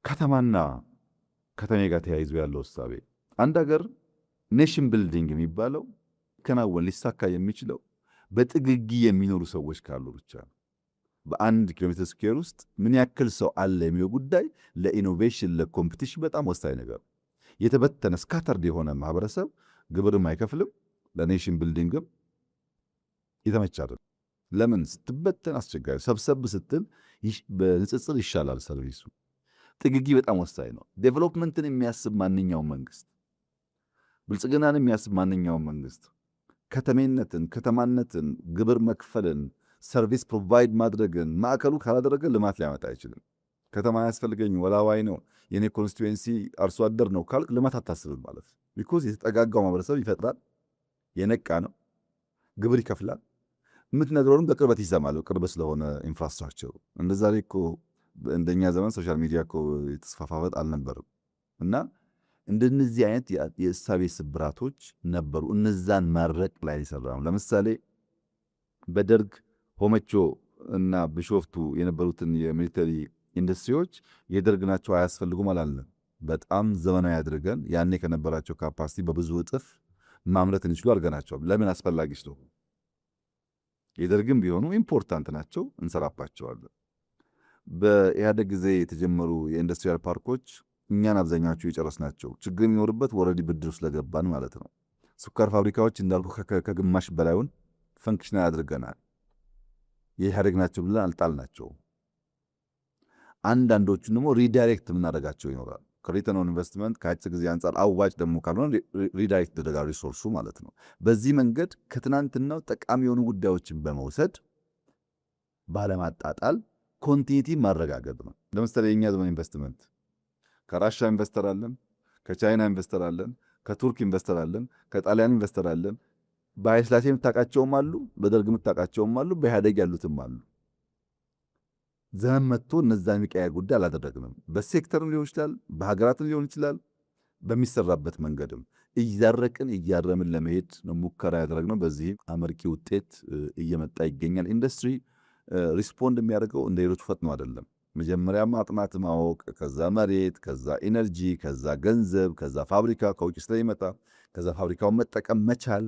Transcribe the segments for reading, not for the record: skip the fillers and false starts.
ከተማና ከተሜ ጋር ተያይዞ ያለው እሳቤ አንድ ሀገር ኔሽን ቢልዲንግ የሚባለው ከናወን ሊሳካ የሚችለው በጥግጊ የሚኖሩ ሰዎች ካሉ ብቻ ነው። በአንድ ኪሎ ሜትር ስኩዌር ውስጥ ምን ያክል ሰው አለ የሚለው ጉዳይ ለኢኖቬሽን ለኮምፒቲሽን በጣም ወሳኝ ነገር። የተበተነ ስካተርድ የሆነ ማህበረሰብ ግብርም አይከፍልም፣ ለኔሽን ቢልዲንግም የተመቸ አይደለም። ለምን ስትበተን አስቸጋሪ፣ ሰብሰብ ስትል በንጽጽር ይሻላል ሰርቪሱ። ጥግጊ በጣም ወሳኝ ነው። ዴቨሎፕመንትን የሚያስብ ማንኛውም መንግስት፣ ብልጽግናን የሚያስብ ማንኛውም መንግስት ከተሜነትን፣ ከተማነትን፣ ግብር መክፈልን፣ ሰርቪስ ፕሮቫይድ ማድረግን ማዕከሉ ካላደረገ ልማት ሊያመጣ አይችልም። ከተማ ያስፈልገኝ ወላዋይ ነው የኔ ኮንስቲትዌንሲ አርሶ አደር ነው ካልክ ልማት አታስብም ማለት። ቢኮዝ የተጠጋጋው ማህበረሰብ ይፈጥራል፣ የነቃ ነው፣ ግብር ይከፍላል፣ የምትነግረውንም በቅርበት ይሰማል፣ ቅርብ ስለሆነ ኢንፍራስትራክቸሩ። እንደዛ ላይ እኮ እንደኛ ዘመን ሶሻል ሚዲያ እኮ የተስፋፋበት አልነበርም። እና እንደነዚህ አይነት የእሳቤ ስብራቶች ነበሩ። እነዛን ማድረቅ ላይ ይሰራ ነው። ለምሳሌ በደርግ ሆመቾ እና ቢሾፍቱ የነበሩትን የሚሊተሪ ኢንዱስትሪዎች የደርግ ናቸው አያስፈልጉም አላለም። በጣም ዘመናዊ አድርገን ያኔ ከነበራቸው ካፓሲቲ በብዙ እጥፍ ማምረት እንችሉ አድርገናቸዋል። ለምን አስፈላጊ ስለሆኑ። የደርግም ቢሆኑ ኢምፖርታንት ናቸው፣ እንሰራባቸዋለን። በኢህአደግ ጊዜ የተጀመሩ የኢንዱስትሪያል ፓርኮች እኛን አብዛኛዎቹ የጨረስናቸው፣ ችግር የሚኖርበት ወረዲ ብድር ስለገባን ማለት ነው። ስኳር ፋብሪካዎች እንዳልኩ ከግማሽ በላዩን ፈንክሽናል አድርገናል። የኢህአደግ ናቸው ብለን አልጣልናቸው። አንዳንዶቹን ደግሞ ሪዳይሬክት የምናደርጋቸው ይኖራል። ከሪተርን ኦን ኢንቨስትመንት ከአጭር ጊዜ አንጻር አዋጭ ደግሞ ካልሆነ ሪዳይሬክት ይደረጋል ሪሶርሱ ማለት ነው። በዚህ መንገድ ከትናንትናው ጠቃሚ የሆኑ ጉዳዮችን በመውሰድ ባለማጣጣል ኮንቲኒቲ ማረጋገጥ ነው። ለምሳሌ የኛ ዘመን ኢንቨስትመንት ከራሻ ኢንቨስተር አለን፣ ከቻይና ኢንቨስተር አለን፣ ከቱርክ ኢንቨስተር አለን፣ ከጣሊያን ኢንቨስተር አለን። በኃይለሥላሴ የምታውቃቸውም አሉ፣ በደርግ የምታውቃቸውም አሉ፣ በኢህአደግ ያሉትም አሉ። ዘመን መጥቶ እነዛን የሚቀያየር ጉዳይ አላደረግንም። በሴክተርም ሊሆን ይችላል፣ በሀገራትም ሊሆን ይችላል። በሚሰራበት መንገድም እያረቅን እያረምን ለመሄድ ነው ሙከራ ያደረግነው። በዚህ አመርቂ ውጤት እየመጣ ይገኛል። ኢንዱስትሪ ሪስፖንድ የሚያደርገው እንደ ሌሎቹ ፈጥኖ አይደለም። መጀመሪያ ማጥናት ማወቅ፣ ከዛ መሬት፣ ከዛ ኢነርጂ፣ ከዛ ገንዘብ፣ ከዛ ፋብሪካ ከውጭ ስለሚመጣ ከዛ ፋብሪካውን መጠቀም መቻል፣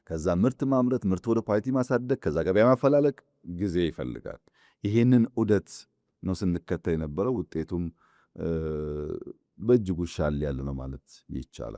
ከዛ ምርት ማምረት፣ ምርት ወደ ኳሊቲ ማሳደግ፣ ከዛ ገበያ ማፈላለቅ ጊዜ ይፈልጋል። ይሄንን ዑደት ነው ስንከተል የነበረው። ውጤቱም በእጅጉ ሻል ያለ ነው ማለት ይቻላል።